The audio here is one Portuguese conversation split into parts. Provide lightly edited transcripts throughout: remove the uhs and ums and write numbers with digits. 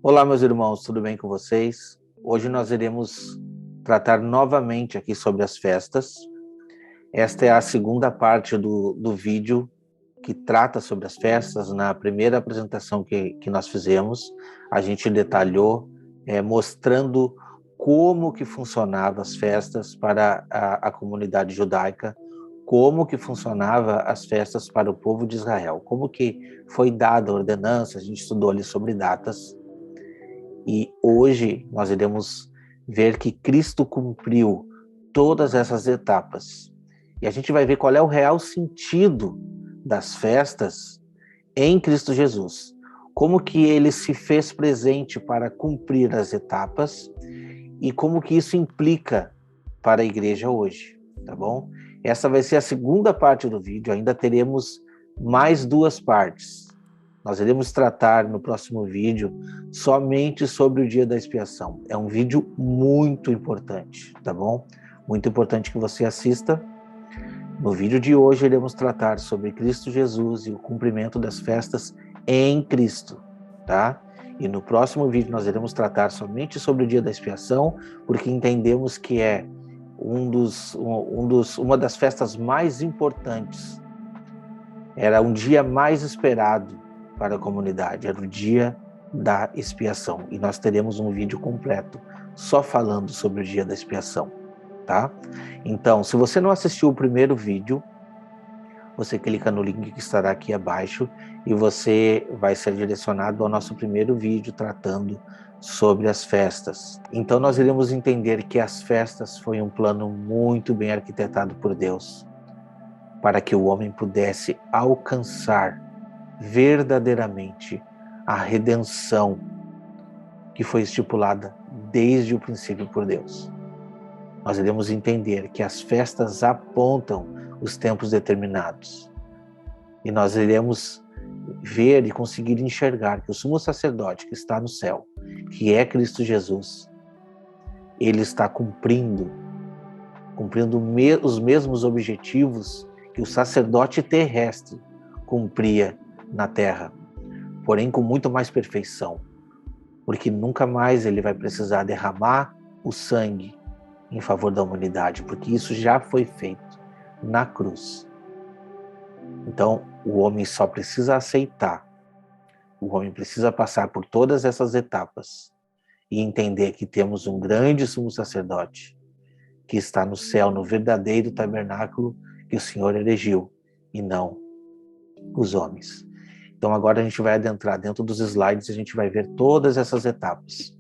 Olá, meus irmãos, tudo bem com vocês? Hoje nós iremos tratar novamente aqui sobre as festas. Esta é a segunda parte do vídeo que trata sobre as festas. Na primeira apresentação que nós fizemos, a gente detalhou, mostrando como que funcionavam as festas para a comunidade judaica, como que funcionava as festas para o povo de Israel, como que foi dada a ordenança, a gente estudou ali sobre datas. E hoje nós iremos ver que Cristo cumpriu todas essas etapas. E a gente vai ver qual é o real sentido das festas em Cristo Jesus. Como que ele se fez presente para cumprir as etapas e como que isso implica para a igreja hoje, tá bom? Essa vai ser a segunda parte do vídeo, ainda teremos mais duas partes. Nós iremos tratar no próximo vídeo somente sobre o dia da expiação. É um vídeo muito importante, tá bom? Muito importante que você assista. No vídeo de hoje iremos tratar sobre Cristo Jesus e o cumprimento das festas em Cristo, tá? E no próximo vídeo nós iremos tratar somente sobre o dia da expiação, porque entendemos que é uma das festas mais importantes. Era um dia mais esperado para a comunidade, era o dia da expiação. E nós teremos um vídeo completo só falando sobre o dia da expiação, tá? Então, se você não assistiu o primeiro vídeo, você clica no link que estará aqui abaixo e você vai ser direcionado ao nosso primeiro vídeo tratando sobre as festas. Então nós iremos entender que as festas foi um plano muito bem arquitetado por Deus, para que o homem pudesse alcançar verdadeiramente a redenção que foi estipulada desde o princípio por Deus. Nós iremos entender que as festas apontam os tempos determinados. E nós iremos ver e conseguir enxergar que o sumo sacerdote que está no céu, que é Cristo Jesus, ele está cumprindo os mesmos objetivos que o sacerdote terrestre cumpria na terra, porém com muito mais perfeição, porque nunca mais ele vai precisar derramar o sangue em favor da humanidade, porque isso já foi feito na cruz. Então, o homem só precisa aceitar, o homem precisa passar por todas essas etapas e entender que temos um grande sumo sacerdote que está no céu, no verdadeiro tabernáculo que o Senhor erigiu, e não os homens. Então agora a gente vai adentrar dentro dos slides e a gente vai ver todas essas etapas.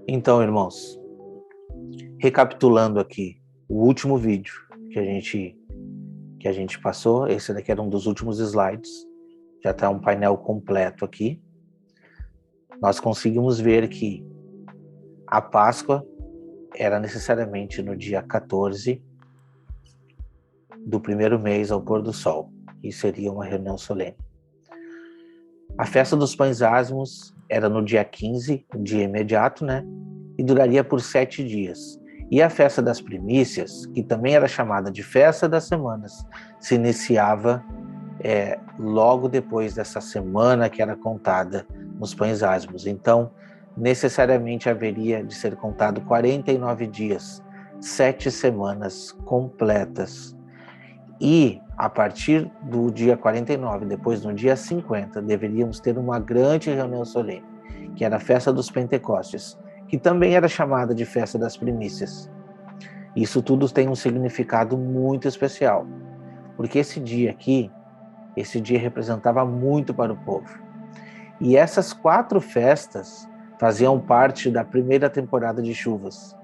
Então, irmãos, recapitulando aqui o último vídeo que a gente passou, esse daqui era um dos últimos slides, já está um painel completo aqui. Nós conseguimos ver que a Páscoa era necessariamente no dia 14 do primeiro mês ao pôr do sol, e seria uma reunião solene. A festa dos pães ázimos era no dia 15, dia imediato, né? E duraria por 7 dias. E a festa das primícias, que também era chamada de festa das semanas, se iniciava logo depois dessa semana que era contada nos pães ázimos. Então, necessariamente haveria de ser contado 49 dias, 7 semanas completas. E a partir do dia 49, depois no dia 50, deveríamos ter uma grande reunião solene, que era a festa dos Pentecostes, que também era chamada de festa das primícias. Isso tudo tem um significado muito especial, porque esse dia aqui, esse dia representava muito para o povo. E essas 4 festas faziam parte da primeira temporada de chuvas.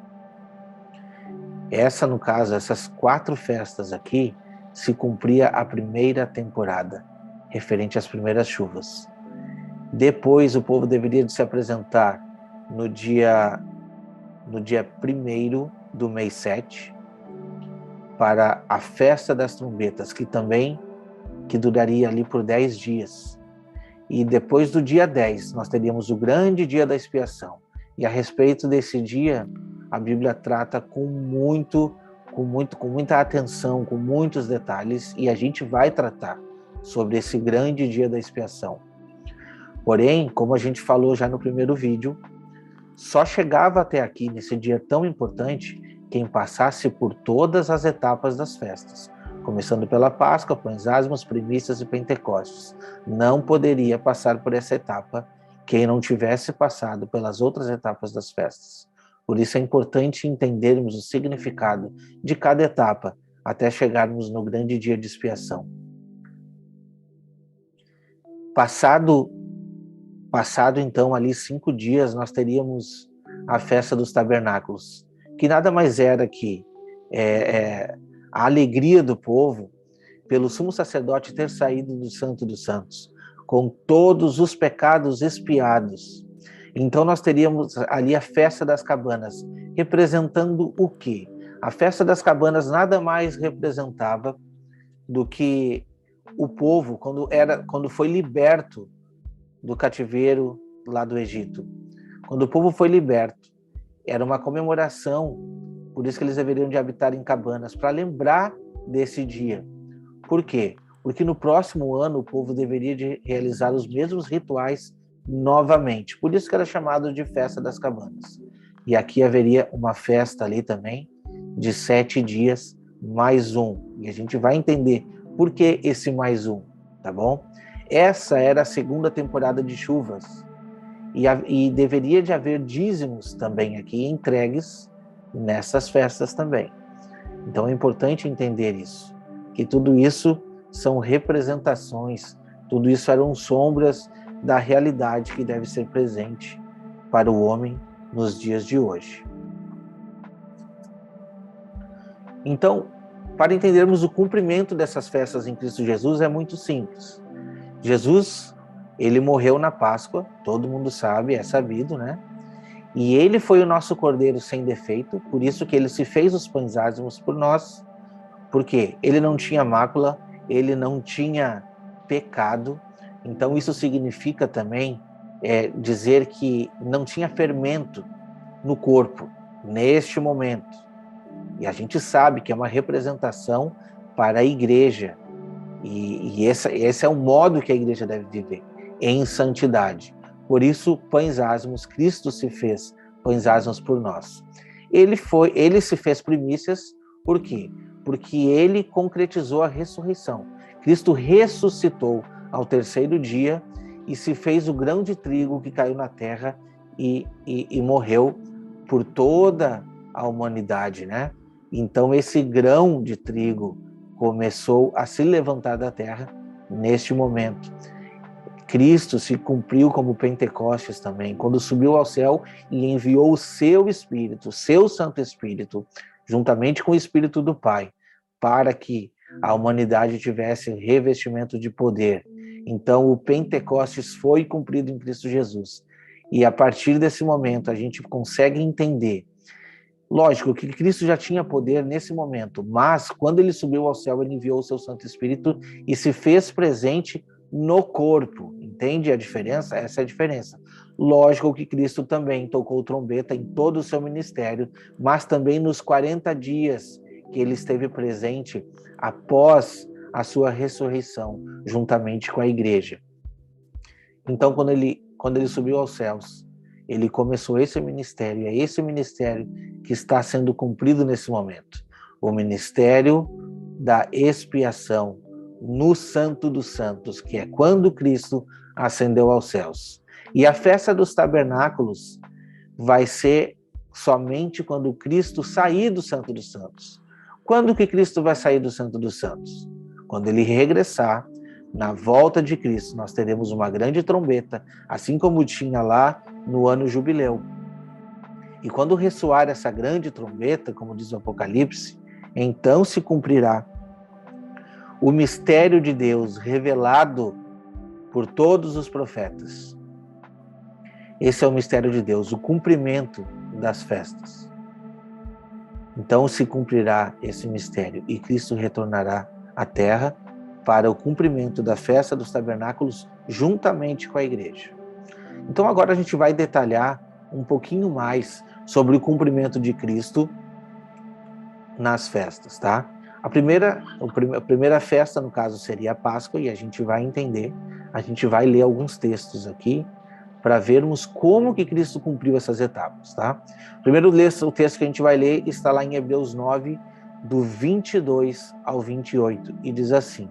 No caso, essas 4 festas aqui, se cumpria a primeira temporada, referente às primeiras chuvas. Depois, o povo deveria de se apresentar no dia 1º do mês 7, para a festa das trombetas, que duraria ali por 10 dias. E depois do dia 10, nós teríamos o grande dia da expiação. E a respeito desse dia, a Bíblia trata com muita atenção, com muitos detalhes, e a gente vai tratar sobre esse grande dia da expiação. Porém, como a gente falou já no primeiro vídeo, só chegava até aqui, nesse dia tão importante, quem passasse por todas as etapas das festas, começando pela Páscoa, Pães Asmos, Primícias e Pentecostes. Não poderia passar por essa etapa quem não tivesse passado pelas outras etapas das festas. Por isso é importante entendermos o significado de cada etapa até chegarmos no grande dia de expiação. Passado então ali 5 dias, nós teríamos a festa dos tabernáculos, que nada mais era que a alegria do povo pelo sumo sacerdote ter saído do Santo dos Santos, com todos os pecados expiados. Então nós teríamos ali a festa das cabanas, representando o quê? A festa das cabanas nada mais representava do que o povo quando foi liberto do cativeiro lá do Egito. Quando o povo foi liberto, era uma comemoração, por isso que eles deveriam de habitar em cabanas, para lembrar desse dia. Por quê? Porque no próximo ano o povo deveria de realizar os mesmos rituais novamente. Por isso que era chamado de Festa das Cabanas. E aqui haveria uma festa ali também de 7 dias mais um. E a gente vai entender por que esse mais um, tá bom? Essa era a segunda temporada de chuvas. E deveria de haver dízimos também aqui entregues nessas festas também. Então é importante entender isso, que tudo isso são representações, tudo isso eram sombras da realidade que deve ser presente para o homem nos dias de hoje. Então, para entendermos o cumprimento dessas festas em Cristo Jesus, é muito simples. Jesus, ele morreu na Páscoa, todo mundo sabe, é sabido, né? E ele foi o nosso Cordeiro sem defeito, por isso que ele se fez os pães ázimos por nós, porque ele não tinha mácula, ele não tinha pecado. Então isso significa também dizer que não tinha fermento no corpo, neste momento. E a gente sabe que é uma representação para a igreja. E esse é o modo que a igreja deve viver, em santidade. Por isso, pães ázimos, Cristo se fez pães ázimos por nós. Ele se fez primícias, por quê? Porque ele concretizou a ressurreição. Cristo ressuscitou ao 3º dia e se fez o grão de trigo que caiu na terra e morreu por toda a humanidade, né? Então esse grão de trigo começou a se levantar da terra neste momento. Cristo se cumpriu como Pentecostes também, quando subiu ao céu e enviou o seu Espírito, o seu Santo Espírito, juntamente com o Espírito do Pai, para que a humanidade tivesse revestimento de poder. Então o Pentecostes foi cumprido em Cristo Jesus. E a partir desse momento a gente consegue entender. Lógico que Cristo já tinha poder nesse momento, mas quando ele subiu ao céu, ele enviou o seu Santo Espírito e se fez presente no corpo. Entende a diferença? Essa é a diferença. Lógico que Cristo também tocou trombeta em todo o seu ministério, mas também nos 40 dias que ele esteve presente após a sua ressurreição, juntamente com a igreja. Então, quando ele subiu aos céus, ele começou esse ministério, é esse ministério que está sendo cumprido nesse momento. O ministério da expiação no Santo dos Santos, que é quando Cristo ascendeu aos céus. E a festa dos tabernáculos vai ser somente quando Cristo sair do Santo dos Santos. Quando que Cristo vai sair do Santo dos Santos? Quando ele regressar, na volta de Cristo, nós teremos uma grande trombeta, assim como tinha lá no ano jubileu. E quando ressoar essa grande trombeta, como diz o Apocalipse, então se cumprirá o mistério de Deus revelado por todos os profetas. Esse é o mistério de Deus, o cumprimento das festas. Então se cumprirá esse mistério e Cristo retornará à terra para o cumprimento da festa dos tabernáculos juntamente com a igreja. Então agora a gente vai detalhar um pouquinho mais sobre o cumprimento de Cristo nas festas, tá? A primeira festa, no caso, seria a Páscoa, e a gente vai entender, a gente vai ler alguns textos aqui para vermos como que Cristo cumpriu essas etapas, tá? Primeiro, o texto que a gente vai ler está lá em Hebreus 9, do 22 ao 28, e diz assim: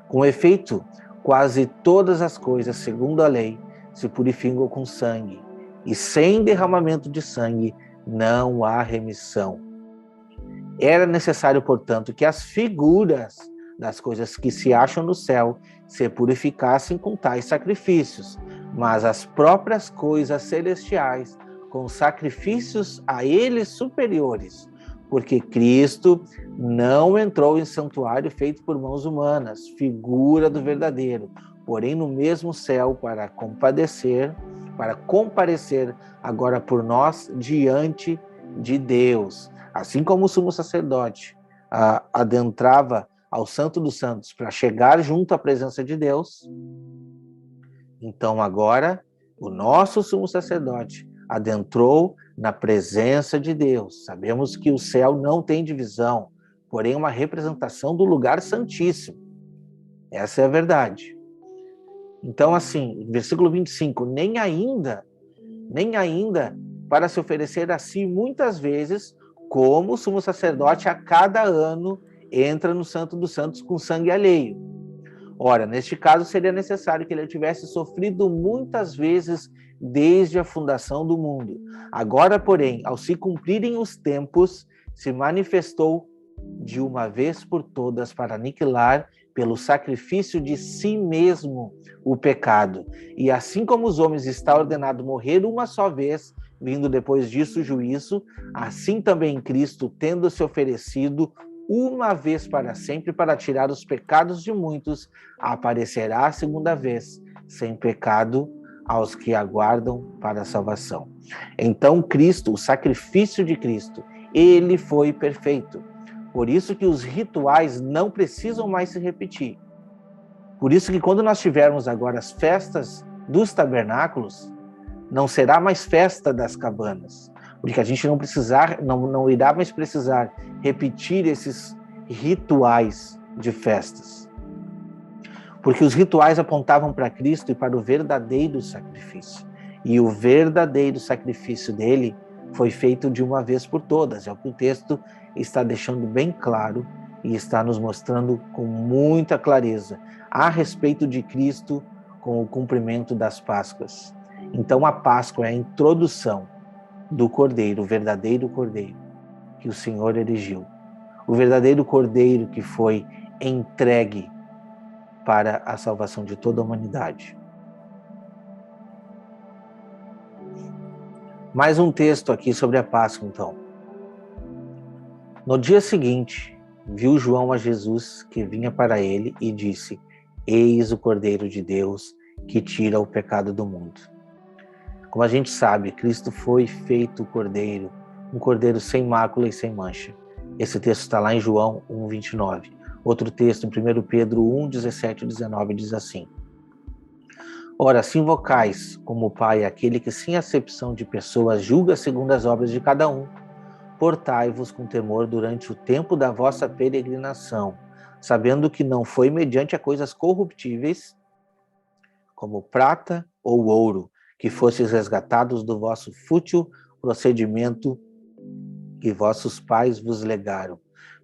com efeito, quase todas as coisas, segundo a lei, se purificam com sangue, e sem derramamento de sangue não há remissão. Era necessário, portanto, que as figuras das coisas que se acham no céu se purificassem com tais sacrifícios, mas as próprias coisas celestiais com sacrifícios a eles superiores, porque Cristo não entrou em santuário feito por mãos humanas, figura do verdadeiro, porém no mesmo céu para comparecer agora por nós diante de Deus. Assim como o sumo sacerdote adentrava ao Santo dos Santos para chegar junto à presença de Deus, então agora o nosso sumo sacerdote adentrou na presença de Deus. Sabemos que o céu não tem divisão, porém é uma representação do lugar santíssimo. Essa é a verdade. Então, assim, versículo 25, nem ainda para se oferecer a si muitas vezes, como o sumo sacerdote a cada ano entra no Santo dos Santos com sangue alheio. Ora, neste caso seria necessário que ele tivesse sofrido muitas vezes desde a fundação do mundo. Agora, porém, ao se cumprirem os tempos, se manifestou de uma vez por todas para aniquilar pelo sacrifício de si mesmo o pecado. E assim como os homens está ordenado morrer uma só vez, vindo depois disso o juízo, assim também Cristo, tendo se oferecido uma vez para sempre para tirar os pecados de muitos, aparecerá a segunda vez, sem pecado, aos que aguardam para a salvação. Então Cristo, o sacrifício de Cristo, ele foi perfeito. Por isso que os rituais não precisam mais se repetir. Por isso que quando nós tivermos agora as festas dos tabernáculos, não será mais festa das cabanas, porque a gente não irá mais precisar repetir esses rituais de festas. Porque os rituais apontavam para Cristo e para o verdadeiro sacrifício. E o verdadeiro sacrifício dele foi feito de uma vez por todas. É o que o texto está deixando bem claro e está nos mostrando com muita clareza a respeito de Cristo com o cumprimento das Páscoas. Então a Páscoa é a introdução do Cordeiro, o verdadeiro Cordeiro que o Senhor erigiu. O verdadeiro Cordeiro que foi entregue para a salvação de toda a humanidade. Mais um texto aqui sobre a Páscoa, então. No dia seguinte, viu João a Jesus que vinha para ele e disse: eis o Cordeiro de Deus que tira o pecado do mundo. Como a gente sabe, Cristo foi feito Cordeiro, um Cordeiro sem mácula e sem mancha. Esse texto está lá em João 1:29. Outro texto em 1 Pedro 1:17 e 19 diz assim: ora, se invocais como Pai aquele que sem acepção de pessoas julga segundo as obras de cada um, portai-vos com temor durante o tempo da vossa peregrinação, sabendo que não foi mediante a coisas corruptíveis, como prata ou ouro, que fostes resgatados do vosso fútil procedimento que vossos pais vos legaram,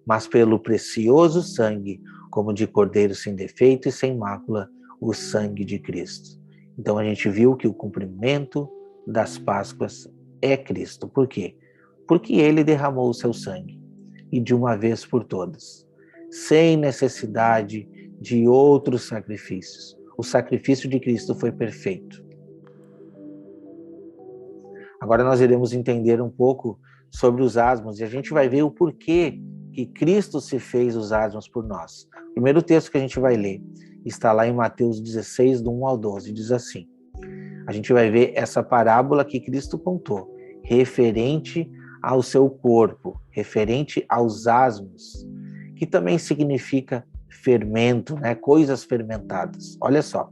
mas pelo precioso sangue, como de cordeiro sem defeito e sem mácula, o sangue de Cristo. Então a gente viu que o cumprimento das Páscoas é Cristo. Por quê? Porque ele derramou o seu sangue, e de uma vez por todas, sem necessidade de outros sacrifícios. O sacrifício de Cristo foi perfeito. Agora nós iremos entender um pouco sobre os asmos, e a gente vai ver o porquê que Cristo se fez os asmos por nós. O primeiro texto que a gente vai ler está lá em Mateus 16, do 1 ao 12, diz assim: a gente vai ver essa parábola que Cristo contou, referente ao seu corpo, referente aos asmos, que também significa fermento, né? Coisas fermentadas. Olha só.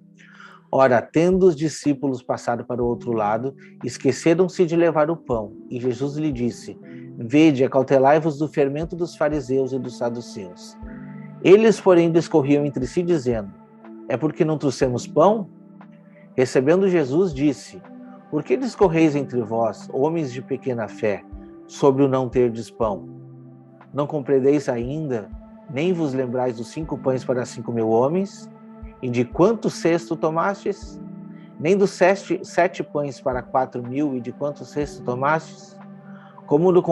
Ora, tendo os discípulos passado para o outro lado, esqueceram-se de levar o pão. E Jesus lhe disse: Vede, acautelai-vos do fermento dos fariseus e dos saduceus. Eles, porém, discorriam entre si, dizendo: É porque não trouxemos pão? Recebendo Jesus, disse: Por que discorreis entre vós, homens de pequena fé, sobre o não terdes pão? Não compreendeis ainda, nem vos lembrais dos 5 pães para 5.000 homens? E de quantos cestos tomastes? Nem dos 7 pães para 4.000, e de quantos cestos tomastes? Como não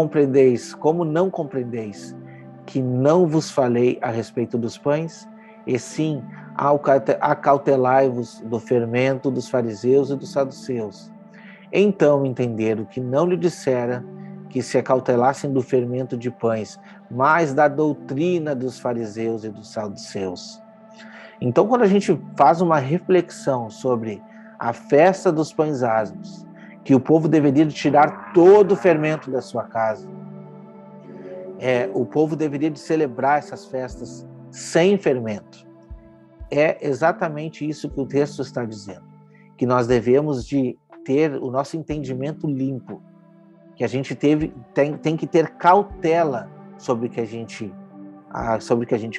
compreendeis que não vos falei a respeito dos pães? E sim, acautelai-vos do fermento dos fariseus e dos saduceus. Então entenderam que não lhe dissera que se acautelassem do fermento de pães, mas da doutrina dos fariseus e dos saduceus. Então, quando a gente faz uma reflexão sobre a festa dos pães asmos, que o povo deveria tirar todo o fermento da sua casa, o povo deveria de celebrar essas festas sem fermento. É exatamente isso que o texto está dizendo, que nós devemos de ter o nosso entendimento limpo, que a gente tem que ter cautela sobre o que a gente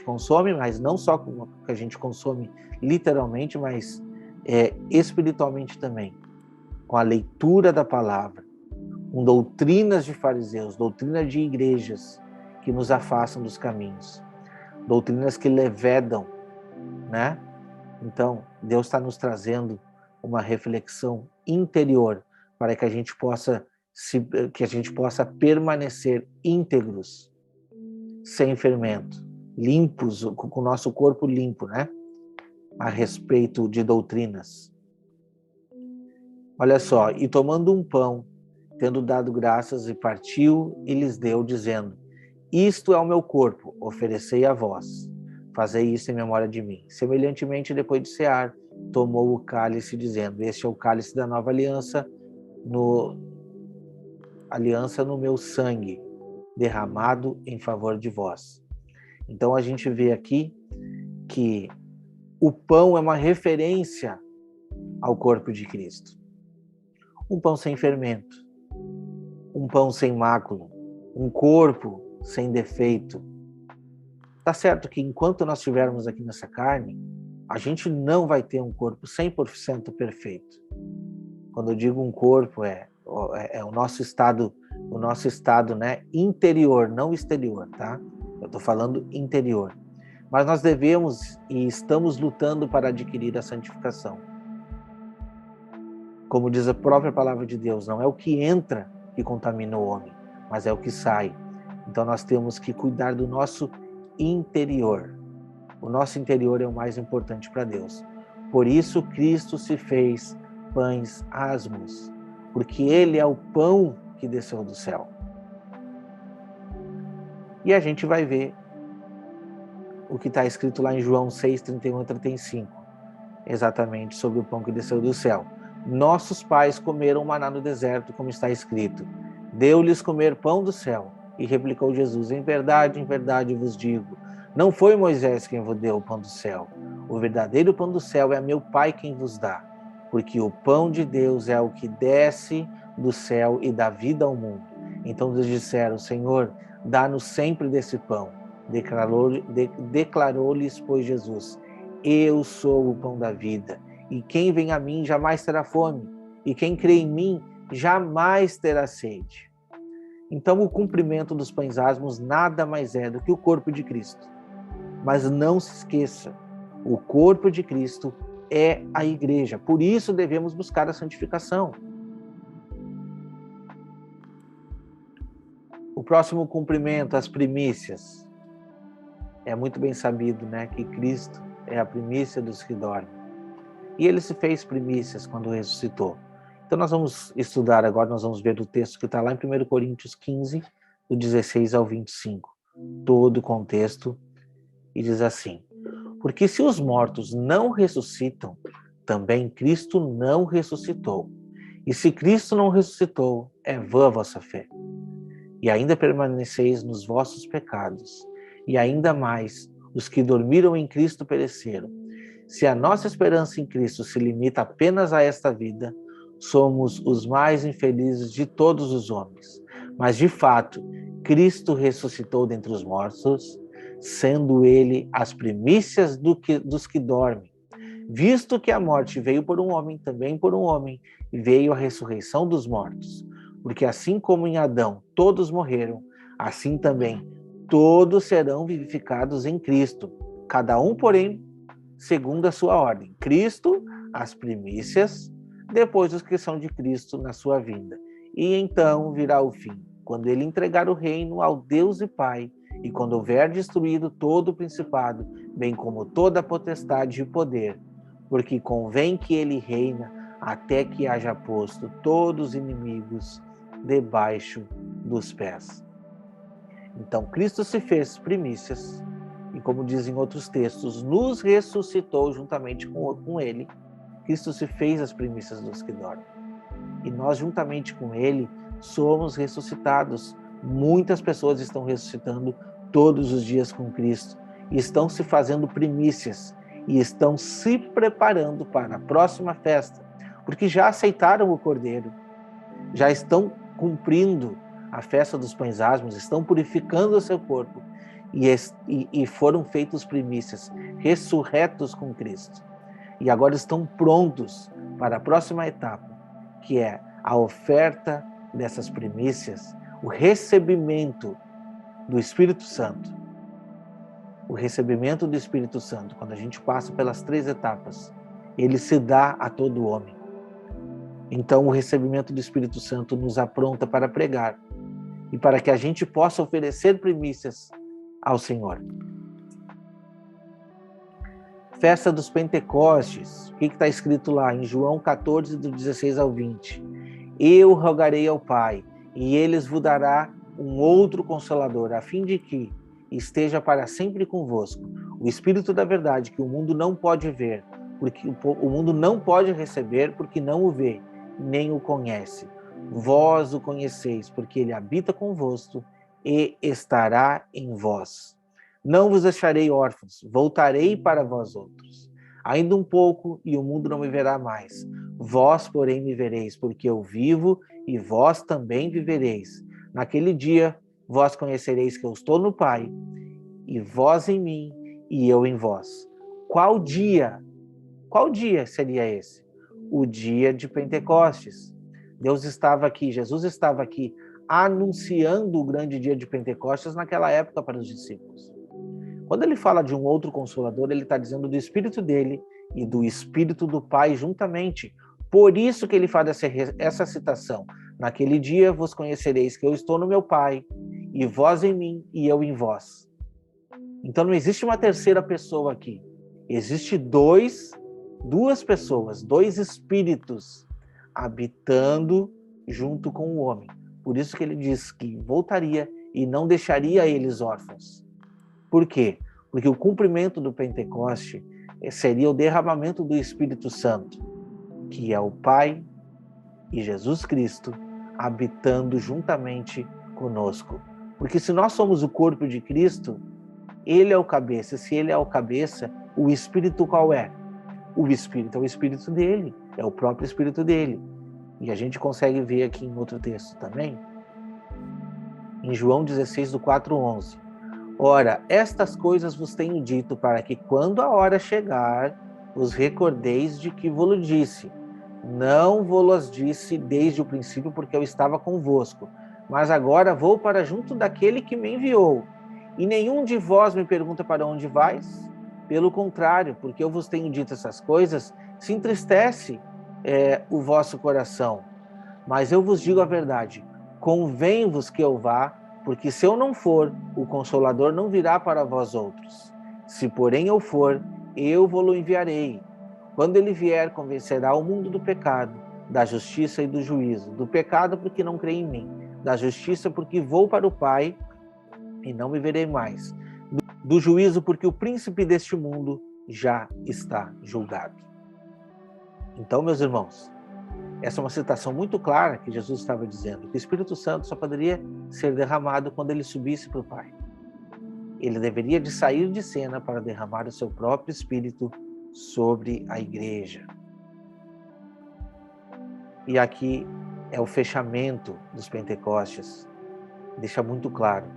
consome, mas não só o que a gente consome literalmente, mas espiritualmente também, com a leitura da palavra, com doutrinas de fariseus, doutrinas de igrejas que nos afastam dos caminhos, doutrinas que levedam, né? Então, Deus está nos trazendo uma reflexão interior para que a gente possa permanecer íntegros, sem fermento, limpos, com o nosso corpo limpo, né? A respeito de doutrinas. Olha só, e tomando um pão, tendo dado graças, e partiu e lhes deu, dizendo: Isto é o meu corpo, oferecei a vós. Fazei isso em memória de mim. Semelhantemente, depois de cear, tomou o cálice, dizendo: Este é o cálice da nova aliança no meu sangue, derramado em favor de vós. Então a gente vê aqui que o pão é uma referência ao corpo de Cristo. Um pão sem fermento, um pão sem mácula, um corpo sem defeito. Tá certo que enquanto nós estivermos aqui nessa carne, a gente não vai ter um corpo 100% perfeito. Quando eu digo um corpo, é o nosso estado, né, interior, não exterior, tá? Eu estou falando interior. Mas nós devemos e estamos lutando para adquirir a santificação. Como diz a própria palavra de Deus, não é o que entra que contamina o homem, mas é o que sai. Então nós temos que cuidar do nosso interior. O nosso interior é o mais importante para Deus. Por isso Cristo se fez pães asmos, porque Ele é o pão que desceu do céu. E a gente vai ver o que está escrito lá em João 6, 31 e 35, exatamente sobre o pão que desceu do céu. Nossos pais comeram maná no deserto, como está escrito. Deu-lhes comer pão do céu. E replicou Jesus: em verdade vos digo, não foi Moisés quem vos deu o pão do céu. O verdadeiro pão do céu é meu Pai quem vos dá. Porque o pão de Deus é o que desce do céu e dá vida ao mundo. Então eles disseram: Senhor, dá-nos sempre desse pão. Declarou-lhes, pois, Jesus: Eu sou o pão da vida, e quem vem a mim jamais terá fome, e quem crê em mim jamais terá sede. Então, o cumprimento dos pães asmos nada mais é do que o corpo de Cristo. Mas não se esqueça, o corpo de Cristo é a igreja. Por isso devemos buscar a santificação. O próximo cumprimento, as primícias. É muito bem sabido, né, que Cristo é a primícia dos que dormem. E ele se fez primícias quando ressuscitou. Então nós vamos estudar agora, nós vamos ver o texto que está lá em 1 Coríntios 15, do 16 ao 25. Todo o contexto, e diz assim: Porque se os mortos não ressuscitam, também Cristo não ressuscitou. E se Cristo não ressuscitou, é vã a vossa fé. E ainda permaneceis nos vossos pecados. E ainda mais, Os que dormiram em Cristo pereceram. Se a nossa esperança em Cristo se limita apenas a esta vida, somos os mais infelizes de todos os homens. Mas, de fato, Cristo ressuscitou dentre os mortos, sendo ele as primícias dos que dormem. Visto que a morte veio por um homem, também por um homem, veio a ressurreição dos mortos. Porque assim como em Adão todos morreram, assim também todos serão vivificados em Cristo. Cada um, porém, segundo a sua ordem. Cristo, as primícias, depois os que são de Cristo na sua vinda. E então virá o fim, quando ele entregar o reino ao Deus e Pai, e quando houver destruído todo o principado, bem como toda a potestade e poder, porque convém que ele reina até que haja posto todos os inimigos debaixo dos pés. Então, Cristo se fez primícias, e como dizem outros textos, nos ressuscitou juntamente com ele. Cristo se fez as primícias dos que dormem. E nós, juntamente com ele, somos ressuscitados. Muitas pessoas estão ressuscitando todos os dias com Cristo, e estão se fazendo primícias, e estão se preparando para a próxima festa, porque já aceitaram o Cordeiro, já estão cumprindo a festa dos pães asmos, estão purificando o seu corpo, e foram feitos primícias, ressurretos com Cristo. E agora estão prontos para a próxima etapa, que é a oferta dessas primícias, o recebimento do Espírito Santo. O recebimento do Espírito Santo, quando a gente passa pelas 3 etapas, ele se dá a todo homem. Então, o recebimento do Espírito Santo nos apronta para pregar e para que a gente possa oferecer primícias ao Senhor. Festa dos Pentecostes. O que está escrito lá em João 14, do 16 ao 20? Eu rogarei ao Pai, e ele vos dará um outro Consolador, a fim de que esteja para sempre convosco. O Espírito da verdade, que o mundo não pode ver, porque o mundo não pode receber, porque não o vê, nem o conhece. Vós o conheceis, porque ele habita convosco e estará em vós. Não vos deixarei órfãos, voltarei para vós outros. Ainda um pouco, e o mundo não me verá mais. Vós, porém, me vereis, porque eu vivo, e vós também vivereis. Naquele dia, vós conhecereis que eu estou no Pai, e vós em mim, e eu em vós. Qual dia? Qual dia seria esse? O dia de Pentecostes. Deus estava aqui, Jesus estava aqui, anunciando o grande dia de Pentecostes naquela época para os discípulos. Quando ele fala de um outro Consolador, ele está dizendo do Espírito dele e do Espírito do Pai juntamente. Por isso que ele faz essa citação. Naquele dia vos conhecereis que eu estou no meu Pai, e vós em mim, e eu em vós. Então não existe uma terceira pessoa aqui. Existe duas pessoas, 2 espíritos habitando junto com o homem. Por isso que ele diz que voltaria e não deixaria eles órfãos. Por quê? Porque o cumprimento do Pentecoste seria o derramamento do Espírito Santo, que é o Pai e Jesus Cristo habitando juntamente conosco. Porque se nós somos o corpo de Cristo, ele é o cabeça. Se ele é o cabeça, o Espírito qual é? O Espírito é o Espírito dele, é o próprio Espírito dele. E a gente consegue ver aqui em outro texto também, em João 16, do 4 ao 11. Ora, estas coisas vos tenho dito para que, quando a hora chegar, os recordeis de que vos disse. Não vos disse desde o princípio, porque eu estava convosco. Mas agora vou para junto daquele que me enviou. E nenhum de vós me pergunta para onde vais? Pelo contrário, porque eu vos tenho dito essas coisas, se entristece o vosso coração. Mas eu vos digo a verdade, convém-vos que eu vá, porque se eu não for, o Consolador não virá para vós outros. Se porém eu for, eu vou-lo enviarei. Quando ele vier, convencerá o mundo do pecado, da justiça e do juízo. Do pecado, porque não crê em mim. Da justiça, porque vou para o Pai e não me verei mais. Do juízo, porque o príncipe deste mundo já está julgado. Então, meus irmãos, essa é uma citação muito clara que Jesus estava dizendo, que o Espírito Santo só poderia ser derramado quando ele subisse para o Pai. ele deveria de sair de cena para derramar o seu próprio Espírito sobre a igreja. E aqui é o fechamento dos Pentecostes. Deixa muito claro,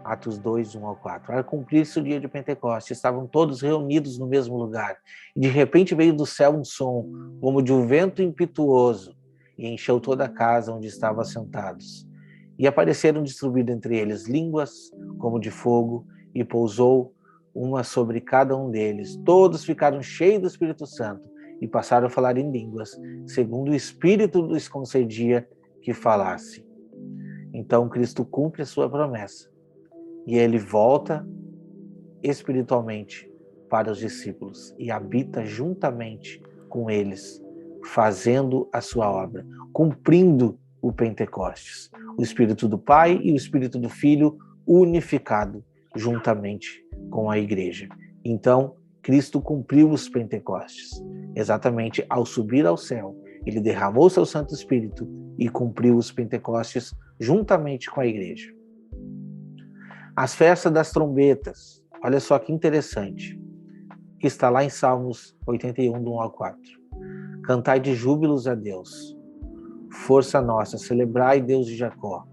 Atos 2, 1 ao 4. Ao cumprir-se o dia de Pentecostes, estavam todos reunidos no mesmo lugar. E de repente veio do céu um som, como de um vento impetuoso, e encheu toda a casa onde estavam sentados. E apareceram distribuídas entre eles línguas como de fogo, e pousou uma sobre cada um deles. Todos ficaram cheios do Espírito Santo e passaram a falar em línguas, segundo o Espírito lhes concedia que falasse. Então Cristo cumpre a sua promessa e ele volta espiritualmente para os discípulos e habita juntamente com eles, fazendo a sua obra, cumprindo o Pentecostes. O Espírito do Pai e o Espírito do Filho unificado juntamente com a igreja. Então, Cristo cumpriu os Pentecostes. Exatamente ao subir ao céu, ele derramou seu Santo Espírito e cumpriu os Pentecostes juntamente com a igreja. As festas das trombetas, olha só que interessante, que está lá em Salmos 81, do 1 ao 4. Cantai de júbilos a Deus, força nossa, celebrai Deus de Jacó.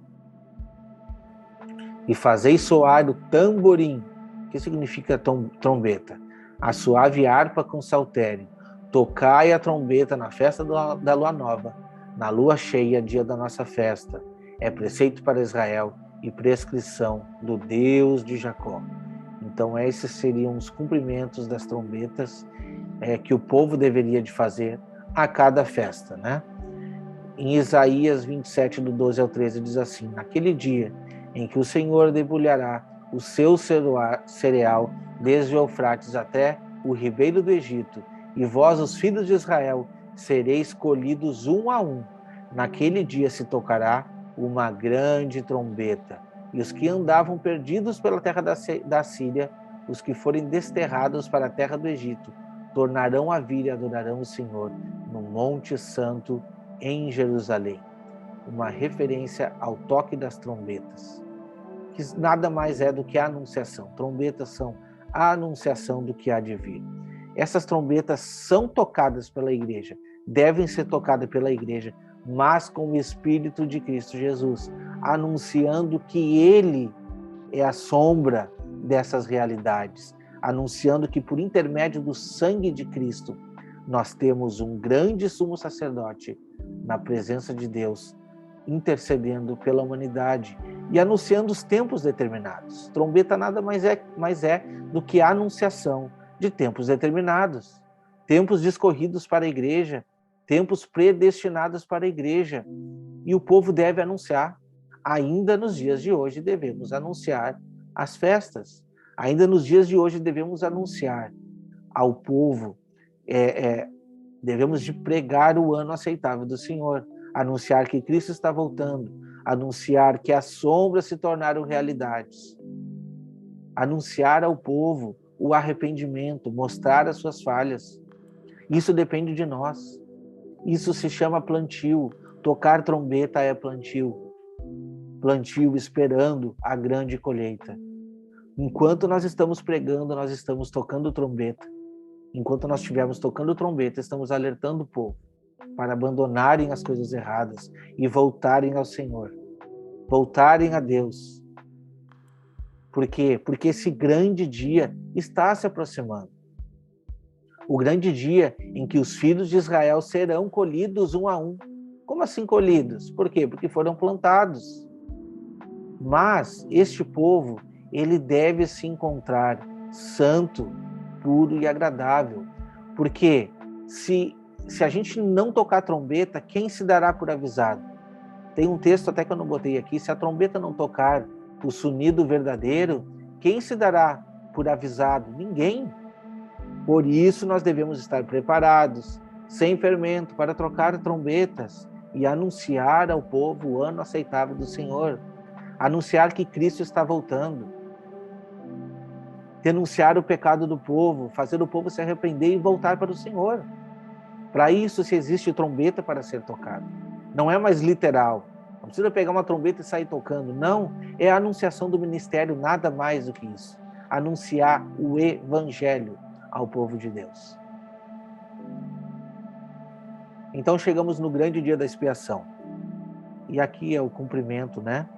E fazei soar o tamborim, que significa trombeta, a suave harpa com saltério. Tocai a trombeta na festa da lua nova, na lua cheia, dia da nossa festa. É preceito para Israel e prescrição do Deus de Jacó. Então esses seriam os cumprimentos das trombetas que o povo deveria de fazer a cada festa, né? Em Isaías 27, do 12 ao 13, diz assim: naquele dia em que o Senhor debulhará o seu cereal desde o Eufrates até o ribeiro do Egito, e vós, os filhos de Israel, sereis colhidos um a um. Naquele dia se tocará uma grande trombeta, e os que andavam perdidos pela terra da Síria, os que forem desterrados para a terra do Egito, tornarão a vir e adorarão o Senhor no Monte Santo em Jerusalém. Uma referência ao toque das trombetas, que nada mais é do que a anunciação. Trombetas são a anunciação do que há de vir. Essas trombetas são tocadas pela igreja, devem ser tocadas pela igreja, mas com o Espírito de Cristo Jesus, anunciando que Ele é a sombra dessas realidades, anunciando que por intermédio do sangue de Cristo, nós temos um grande sumo sacerdote na presença de Deus, intercedendo pela humanidade e anunciando os tempos determinados. Trombeta nada mais é do que a anunciação de tempos determinados, tempos discorridos para a igreja, tempos predestinados para a igreja. E o povo deve anunciar. Ainda nos dias de hoje devemos anunciar as festas. Ainda nos dias de hoje devemos anunciar ao povo, devemos de pregar o ano aceitável do Senhor, anunciar que Cristo está voltando, anunciar que as sombras se tornaram realidades, anunciar ao povo o arrependimento, mostrar as suas falhas. Isso depende de nós. Isso se chama plantio. Tocar trombeta é plantio. Plantio esperando a grande colheita. Enquanto nós estamos pregando, nós estamos tocando trombeta. Enquanto nós estivermos tocando trombeta, estamos alertando o povo para abandonarem as coisas erradas e voltarem ao Senhor, voltarem a Deus. Por quê? Porque esse grande dia está se aproximando. O grande dia em que os filhos de Israel serão colhidos um a um. Como assim colhidos? Por quê? Porque foram plantados. Mas este povo, ele deve se encontrar santo, puro e agradável. Porque se a gente não tocar trombeta, quem se dará por avisado? Tem um texto até que eu não botei aqui: se a trombeta não tocar o sonido verdadeiro, quem se dará por avisado? Ninguém. Por isso nós devemos estar preparados, sem fermento, para trocar trombetas e anunciar ao povo o ano aceitável do Senhor. Anunciar que Cristo está voltando. Denunciar o pecado do povo, fazer o povo se arrepender e voltar para o Senhor. Para isso se existe trombeta para ser tocada. Não é mais literal. Não precisa pegar uma trombeta e sair tocando. Não, é a anunciação do ministério, nada mais do que isso. anunciar o evangelho ao povo de Deus. Então chegamos no grande dia da expiação. E aqui é o cumprimento, né,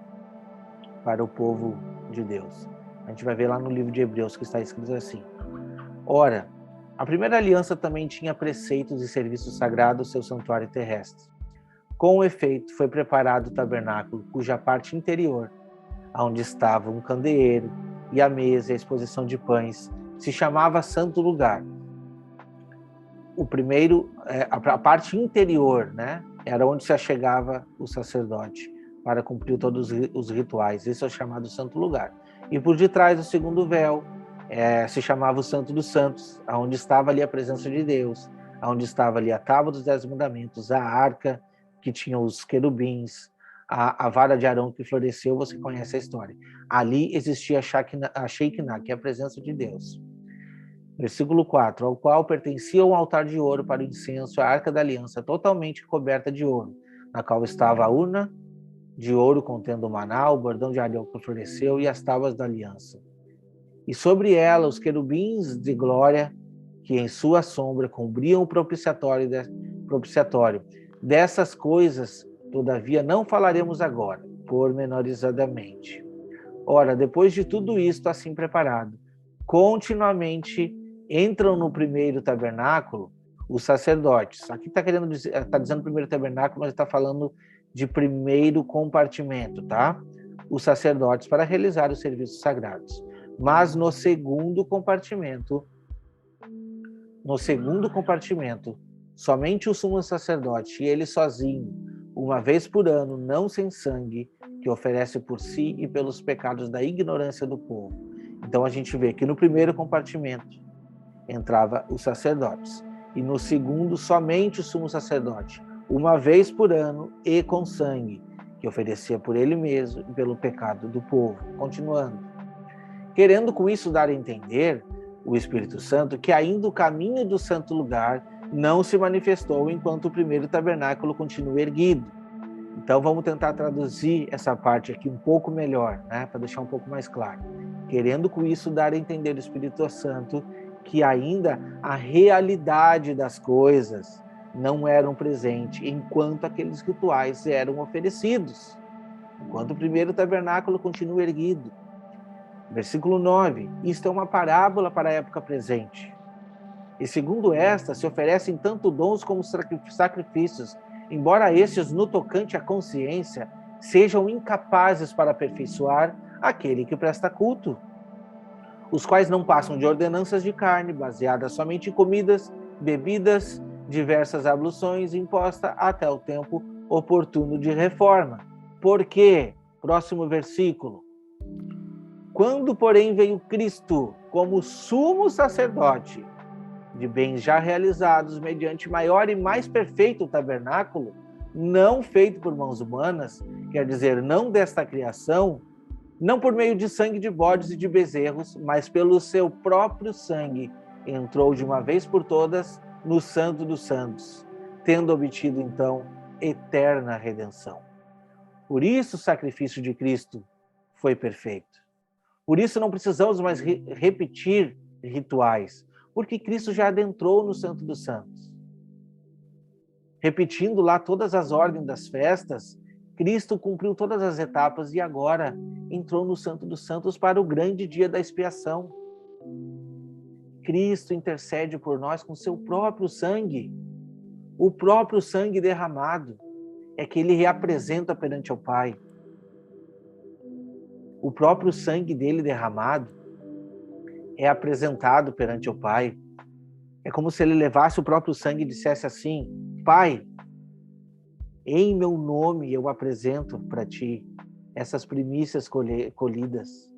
para o povo de Deus. A gente vai ver lá no livro de Hebreus que está escrito assim: ora, a primeira aliança também tinha preceitos e serviços sagrados, seu santuário terrestre. Com efeito, foi preparado o tabernáculo, cuja parte interior, onde estava um candeeiro e a mesa e a exposição de pães, se chamava Santo Lugar. O primeiro, a parte interior, né, era onde se achegava o sacerdote para cumprir todos os rituais. Esse é o chamado Santo Lugar. E por detrás, o segundo véu, se chamava o Santo dos Santos, onde estava ali a presença de Deus, onde estava ali a tábua dos 10 mandamentos, a arca que tinha os querubins, a vara de Arão que floresceu, você conhece a história. Ali existia a Shekinah, que é a presença de Deus. Versículo 4, ao qual pertencia um altar de ouro para o incenso, a arca da aliança, totalmente coberta de ouro, na qual estava a urna de ouro contendo o maná, o bordão de Arão que floresceu e as tábuas da aliança. E sobre ela os querubins de glória, que em sua sombra cobriam o propiciatório. Dessas coisas, todavia, não falaremos agora, pormenorizadamente. Ora, depois de tudo isto assim preparado, continuamente entram no primeiro tabernáculo os sacerdotes. Aqui está dizendo primeiro tabernáculo, mas está falando de primeiro compartimento, tá? Os sacerdotes para realizar os serviços sagrados. Mas no segundo compartimento, somente o sumo sacerdote, e ele sozinho, uma vez por ano, não sem sangue, que oferece por si e pelos pecados da ignorância do povo. Então a gente vê que no primeiro compartimento entrava os sacerdotes, e no segundo somente o sumo sacerdote, uma vez por ano e com sangue, que oferecia por ele mesmo e pelo pecado do povo. Continuando. Querendo com isso dar a entender, o Espírito Santo, que ainda o caminho do santo lugar não se manifestou enquanto o primeiro tabernáculo continua erguido. Então vamos tentar traduzir essa parte aqui um pouco melhor, né, para deixar um pouco mais claro. Querendo com isso dar a entender o Espírito Santo que ainda a realidade das coisas não eram presente enquanto aqueles rituais eram oferecidos, enquanto o primeiro tabernáculo continua erguido. Versículo 9, isto é uma parábola para a época presente. E segundo esta, se oferecem tanto dons como sacrifícios, embora estes, no tocante à consciência, sejam incapazes para aperfeiçoar aquele que presta culto, os quais não passam de ordenanças de carne, baseadas somente em comidas, bebidas, diversas abluções impostas até o tempo oportuno de reforma. Porque, próximo versículo, quando, porém, veio Cristo como sumo sacerdote de bens já realizados mediante maior e mais perfeito tabernáculo, não feito por mãos humanas, quer dizer, não desta criação, não por meio de sangue de bodes e de bezerros, mas pelo seu próprio sangue, entrou de uma vez por todas no Santo dos Santos, tendo obtido, então, eterna redenção. Por isso o sacrifício de Cristo foi perfeito. Por isso não precisamos mais repetir rituais, porque Cristo já adentrou no Santo dos Santos. Repetindo lá todas as ordens das festas, Cristo cumpriu todas as etapas e agora entrou no Santo dos Santos para o grande dia da expiação. Cristo intercede por nós com seu próprio sangue. O próprio sangue derramado é que ele reapresenta perante o Pai. O próprio sangue dele derramado é apresentado perante o Pai. É como se ele levasse o próprio sangue e dissesse assim: Pai, em meu nome eu apresento para ti essas primícias colhidas.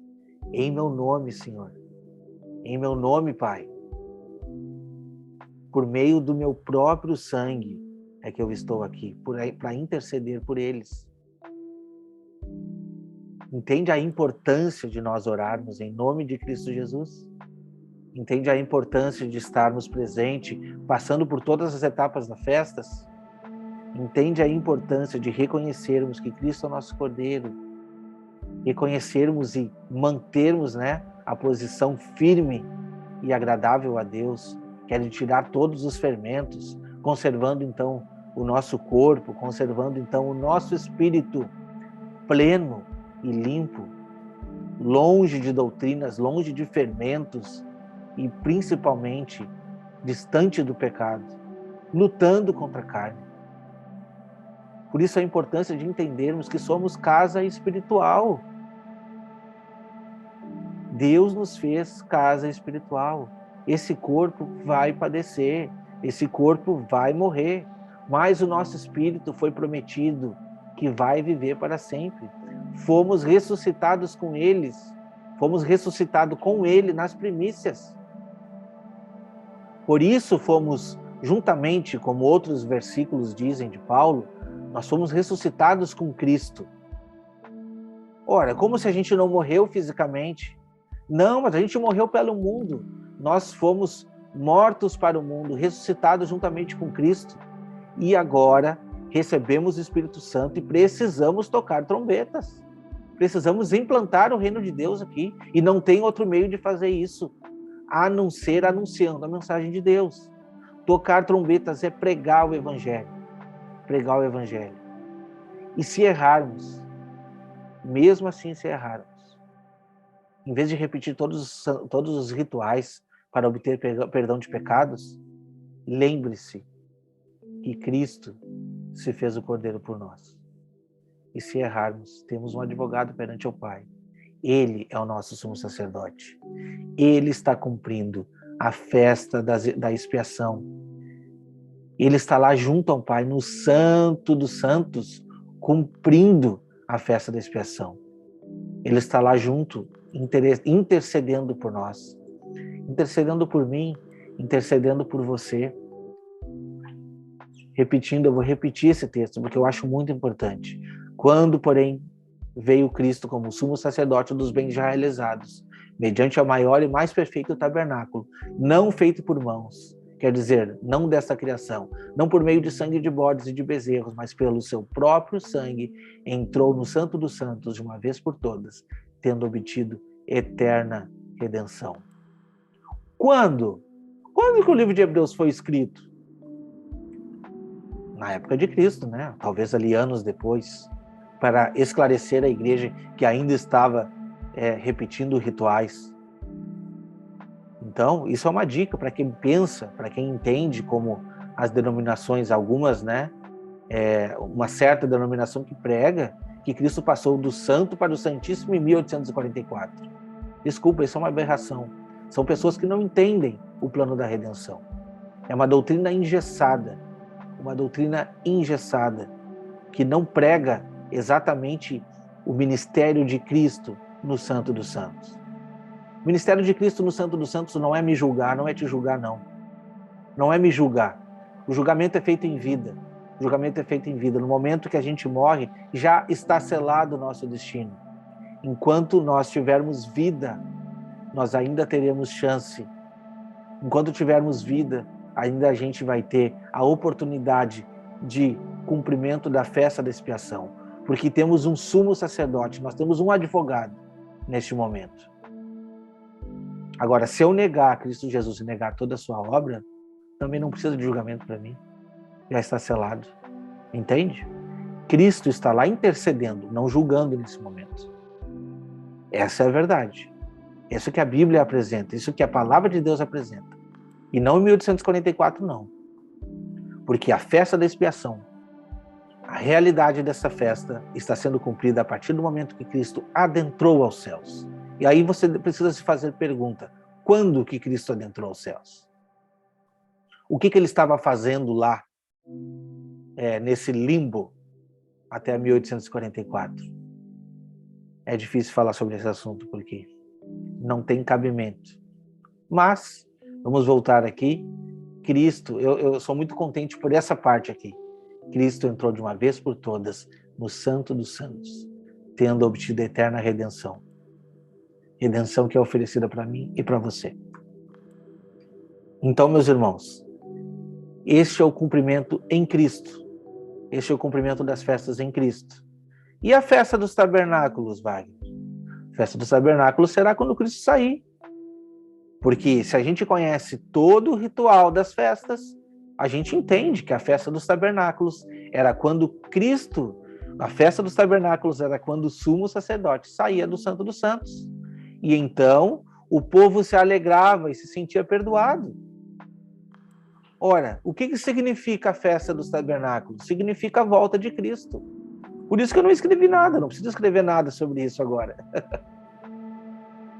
Em meu nome, Senhor. Em meu nome, Pai. Por meio do meu próprio sangue é que eu estou aqui, para interceder por eles. Entende a importância de nós orarmos em nome de Cristo Jesus? Entende a importância de estarmos presentes, passando por todas as etapas das festas? Entende a importância de reconhecermos que Cristo é o nosso Cordeiro, reconhecermos e mantermos, né, a posição firme e agradável a Deus, que é de tirar todos os fermentos, conservando então o nosso corpo, conservando então o nosso espírito pleno e limpo, longe de doutrinas, longe de fermentos e principalmente distante do pecado, lutando contra a carne. Por isso a importância de entendermos que somos casa espiritual. Deus nos fez casa espiritual. Esse corpo vai padecer, esse corpo vai morrer, mas o nosso espírito foi prometido que vai viver para sempre. Fomos ressuscitados com eles, fomos ressuscitados com ele nas primícias. Por isso fomos, juntamente, como outros versículos dizem de Paulo, nós fomos ressuscitados com Cristo. Ora, como se a gente não morreu fisicamente? Não, mas a gente morreu pelo mundo. Nós fomos mortos para o mundo, ressuscitados juntamente com Cristo. E agora recebemos o Espírito Santo e precisamos tocar trombetas. Precisamos implantar o reino de Deus aqui. E não tem outro meio de fazer isso, a não ser anunciando a mensagem de Deus. Tocar trombetas é pregar o Evangelho. Pregar o Evangelho. E se errarmos, mesmo assim se errarmos, em vez de repetir todos os rituais para obter perdão de pecados, lembre-se que Cristo se fez o Cordeiro por nós. E se errarmos, temos um advogado perante o Pai. Ele é o nosso sumo sacerdote. Ele está cumprindo a festa da expiação. Ele está lá junto ao Pai, no Santo dos Santos, cumprindo a festa da expiação. Ele está lá junto, intercedendo por nós, intercedendo por mim, intercedendo por você. Repetindo, eu vou repetir esse texto, porque eu acho muito importante. Quando, porém, veio Cristo como sumo sacerdote dos bens já realizados, mediante o maior e mais perfeito tabernáculo, não feito por mãos, quer dizer, não desta criação, não por meio de sangue de bodes e de bezerros, mas pelo seu próprio sangue, entrou no Santo dos Santos de uma vez por todas, tendo obtido eterna redenção. Quando? Quando que o livro de Hebreus foi escrito? Na época de Cristo, né? Talvez ali anos depois, para esclarecer a igreja que ainda estava repetindo rituais. Então, isso é uma dica para quem pensa, para quem entende como as denominações, algumas, né? Uma certa denominação que prega que Cristo passou do santo para o santíssimo em 1844. Desculpa, isso é uma aberração. São pessoas que não entendem o plano da redenção. É uma doutrina engessada, que não prega exatamente o ministério de Cristo no Santo dos Santos. O ministério de Cristo no Santo dos Santos não é me julgar, não é te julgar, não. Não é me julgar. O julgamento é feito em vida. O julgamento é feito em vida. No momento que a gente morre, já está selado o nosso destino. Enquanto nós tivermos vida, nós ainda teremos chance. Enquanto tivermos vida, ainda a gente vai ter a oportunidade de cumprimento da festa da expiação. Porque temos um sumo sacerdote, nós temos um advogado neste momento. Agora, se eu negar Cristo Jesus e negar toda a sua obra, também não precisa de julgamento para mim. Já está selado. Entende? Cristo está lá intercedendo, não julgando nesse momento. Essa é a verdade. Isso que a Bíblia apresenta, isso que a palavra de Deus apresenta. E não em 1844, não. Porque a festa da expiação, a realidade dessa festa está sendo cumprida a partir do momento que Cristo adentrou aos céus. E aí você precisa se fazer pergunta: quando que Cristo adentrou aos céus? O que ele estava fazendo lá, nesse limbo, até 1844? É difícil falar sobre esse assunto, porque não tem cabimento. Mas, vamos voltar aqui. Cristo, eu sou muito contente por essa parte aqui. Cristo entrou de uma vez por todas no Santo dos Santos, tendo obtido a eterna redenção. Redenção que é oferecida para mim e para você. Então, meus irmãos, este é o cumprimento em Cristo. Este é o cumprimento das festas em Cristo. E a festa dos tabernáculos, Wagner? A festa dos tabernáculos será quando Cristo sair. Porque se a gente conhece todo o ritual das festas, a gente entende que a festa dos tabernáculos era quando Cristo, a festa dos tabernáculos era quando o sumo sacerdote saía do Santo dos Santos. E então o povo se alegrava e se sentia perdoado. Ora, o que significa a festa dos tabernáculos? Significa a volta de Cristo. Por isso que eu não escrevi nada, não preciso escrever nada sobre isso agora.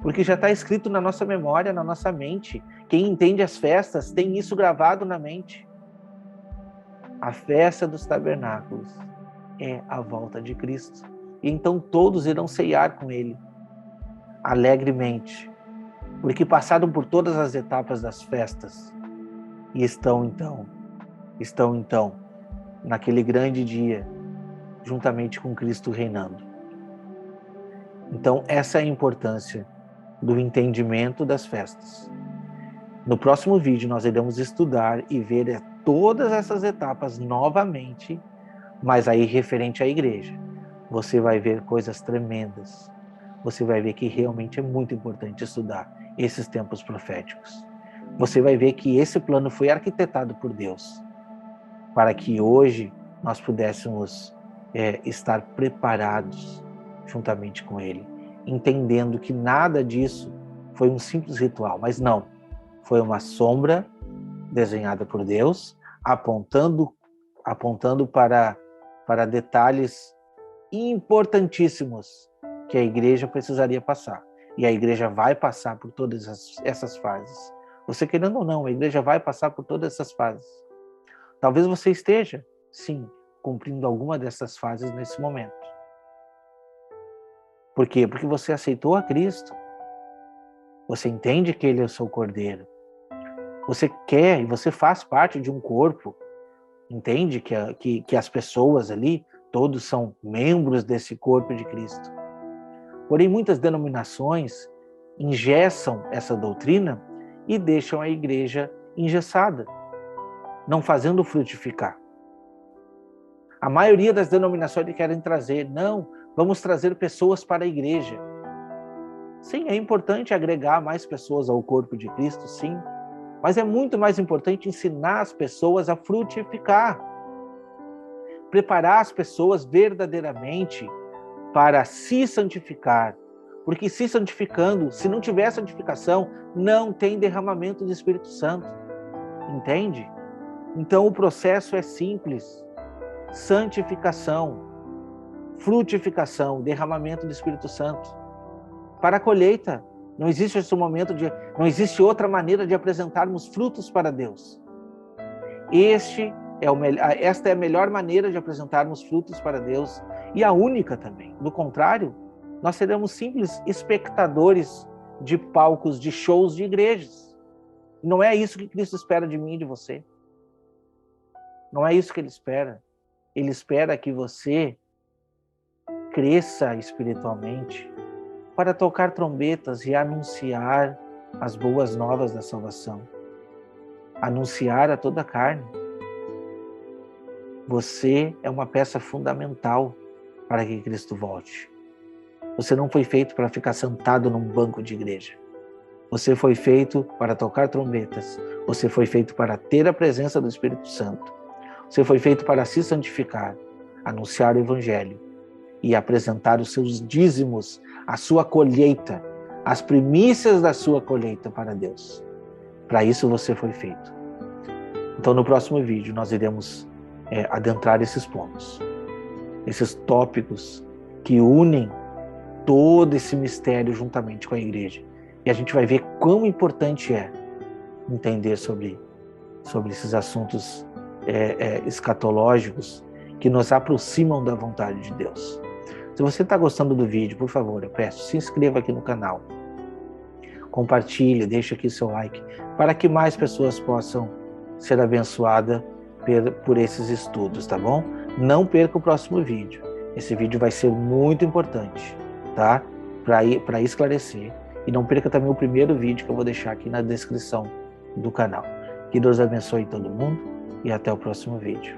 Porque já está escrito na nossa memória, na nossa mente. Quem entende as festas tem isso gravado na mente. A festa dos tabernáculos é a volta de Cristo. E então todos irão ceiar com ele, alegremente, porque passaram por todas as etapas das festas e estão então, naquele grande dia, juntamente com Cristo reinando. Então, essa é a importância do entendimento das festas. No próximo vídeo, nós iremos estudar e ver todas essas etapas novamente, mas aí referente à igreja. Você vai ver coisas tremendas. Você vai ver que realmente é muito importante estudar esses tempos proféticos. Você vai ver que esse plano foi arquitetado por Deus, para que hoje nós pudéssemos estar preparados juntamente com Ele, entendendo que nada disso foi um simples ritual, mas não, foi uma sombra desenhada por Deus, apontando para detalhes importantíssimos que a igreja precisaria passar. E a igreja vai passar por todas essas fases. Você querendo ou não, a igreja vai passar por todas essas fases. Talvez você esteja, sim, cumprindo alguma dessas fases nesse momento. Por quê? Porque você aceitou a Cristo. Você entende que Ele é o seu Cordeiro. Você quer e você faz parte de um corpo. Entende que as pessoas ali, todos são membros desse corpo de Cristo. Porém, muitas denominações engessam essa doutrina e deixam a igreja engessada, não fazendo frutificar. A maioria das denominações querem trazer, não, vamos trazer pessoas para a igreja. Sim, é importante agregar mais pessoas ao corpo de Cristo, sim, mas é muito mais importante ensinar as pessoas a frutificar, preparar as pessoas verdadeiramente para se santificar, porque se santificando, se não tiver santificação, não tem derramamento do Espírito Santo, entende? Então o processo é simples, santificação, frutificação, derramamento do Espírito Santo. Para a colheita, não existe esse momento não existe outra maneira de apresentarmos frutos para Deus. Esta é a melhor maneira de apresentarmos frutos para Deus e a única também. Do contrário, nós seremos simples espectadores de palcos, de shows de igrejas. Não é isso que Cristo espera de mim e de você. Não é isso que Ele espera. Ele espera que você cresça espiritualmente para tocar trombetas e anunciar as boas novas da salvação. Anunciar a toda a carne. Você é uma peça fundamental para que Cristo volte. Você não foi feito para ficar sentado num banco de igreja. Você foi feito para tocar trombetas. Você foi feito para ter a presença do Espírito Santo. Você foi feito para se santificar, anunciar o Evangelho e apresentar os seus dízimos, a sua colheita, as primícias da sua colheita para Deus. Para isso você foi feito. Então no próximo vídeo nós iremos adentrar esses pontos, esses tópicos que unem todo esse mistério juntamente com a igreja. E a gente vai ver quão importante é entender sobre esses assuntos escatológicos que nos aproximam da vontade de Deus. Se você está gostando do vídeo, por favor, eu peço, se inscreva aqui no canal. Compartilhe, deixe aqui seu like, para que mais pessoas possam ser abençoadas por esses estudos, tá bom? Não perca o próximo vídeo. Esse vídeo vai ser muito importante, tá? Para esclarecer. E não perca também o primeiro vídeo que eu vou deixar aqui na descrição do canal. Que Deus abençoe todo mundo e até o próximo vídeo.